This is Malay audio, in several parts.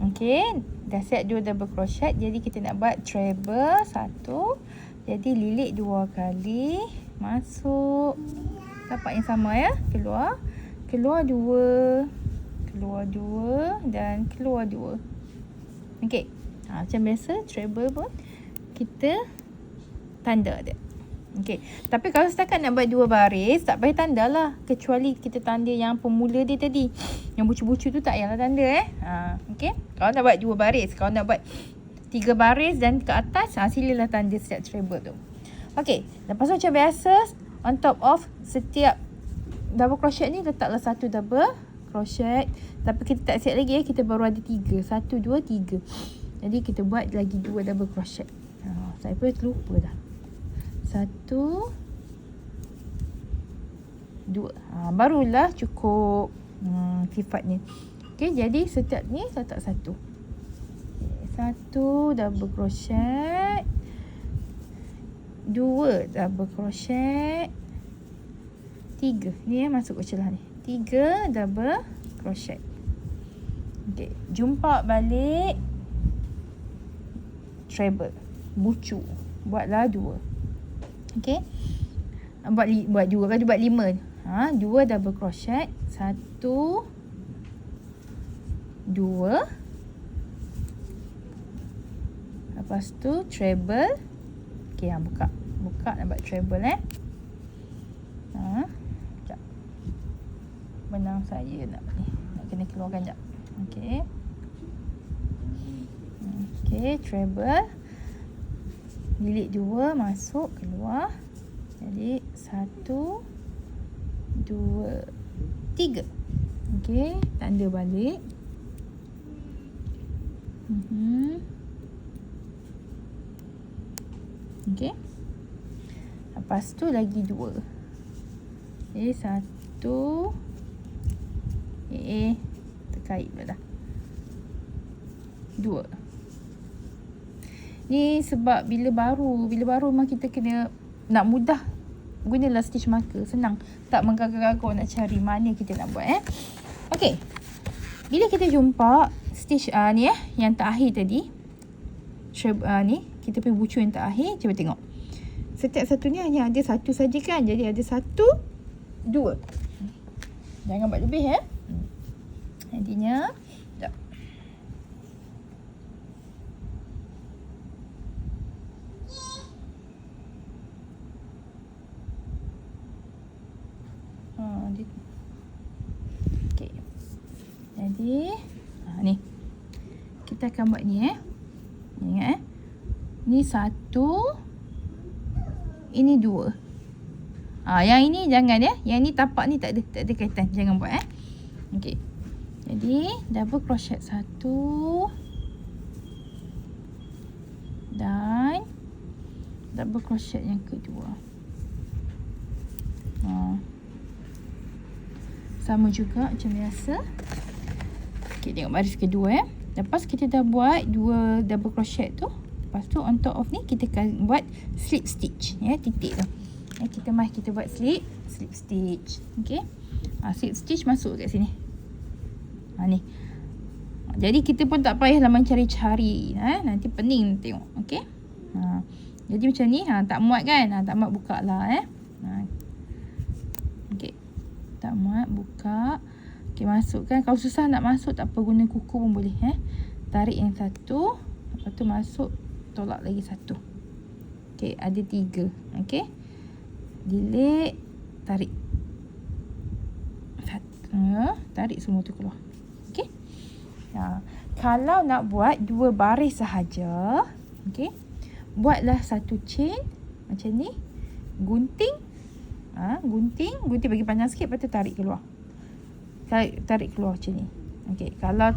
Okey, dah set 2 double crochet. Jadi kita nak buat treble 1. Jadi lilit 2 kali, masuk. Tapak yang sama ya, keluar. Keluar 2. Keluar 2 dan keluar 2. Okey. Macam biasa treble pun kita tanda dia. Okey. Tapi kalau setakat nak buat 2 baris, tak payah tanda lah. Kecuali kita tanda yang pemula dia tadi. Yang bucu-bucu tu tak payahlah tanda Okey. Kalau nak buat 2 baris, kalau nak buat 3 baris dan ke atas, silalah tanda setiap treble tu. Okey. Lepas tu macam biasa, on top of setiap double crochet ni letaklah 1 double crochet. Tapi kita tak set lagi kita baru ada 3. 1, 2, 3. Jadi kita buat lagi 2 double crochet. Saya pun terlupa dah. 1, 2. Barulah cukup sifatnya. Okey, jadi setiap ni letak 1. 1 double crochet, 2 double crochet, 3. Ni masuk ke celah ni. 3 double crochet. Okey, jumpa balik treble, bucu. Buatlah 2. Okey. Buat 2 kan, buat 5. 2 double crochet, 1, 2. Lepas tu treble. Okey, buka. Buka nak buat treble Sekejap. Benang saya nak kena keluarkan sekejap. Okey. Okey, treble. Lilit 2, masuk, keluar. Jadi 1, 2, 3. Okey, tanda balik. Okey. Lepas tu lagi 2. Jadi 1. Terkait pula dah. 2. Ni sebab bila baru memang kita kena nak mudah gunalah stitch marker. Senang. Tak menggagau-gagau nak cari mana kita nak buat Okey. Bila kita jumpa stitch ni yang terakhir tadi. Ni kita pergi bucu yang terakhir. Cuba tengok. Setiap satu ni hanya ada 1 saja kan. Jadi ada 1, 2. Jangan buat lebih Jadinya sekejap. Okey. Jadi ni kita akan buat ni ingat ni 1, ini 2. Yang ini jangan yang ni tapak ni tak ada kaitan, jangan buat Okey. Jadi double crochet 1 dan double crochet yang kedua. Sama juga macam biasa. Okey, tengok baris kedua Lepas kita dah buat 2 double crochet tu, lepas tu on top of ni kita akan buat slip stitch titik tu. Kita buat slip stitch. Okey. Slip stitch masuk kat sini. Ni. Jadi kita pun tak payahlah mencari-cari nanti pening tengok. Okey. Jadi macam ni tak muat kan? Tak muat buka lah Okey. Tak muat buka. Okey, masukkan. Kalau susah nak masuk tak apa, guna kuku pun boleh Tarik yang 1, lepas tu masuk, tolak lagi 1. Okey, ada 3. Okey. Lilit, tarik. Tarik semua tu keluar. Okey. Kalau nak buat 2 baris sahaja, okey, buatlah 1 chain macam ni. Gunting. Gunting bagi panjang sikit, lepas tu tarik keluar. Tarik keluar macam ni. Okey, kalau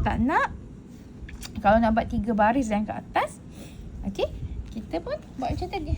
nak buat 3 baris yang ke atas, okey, kita pun buat macam tadi.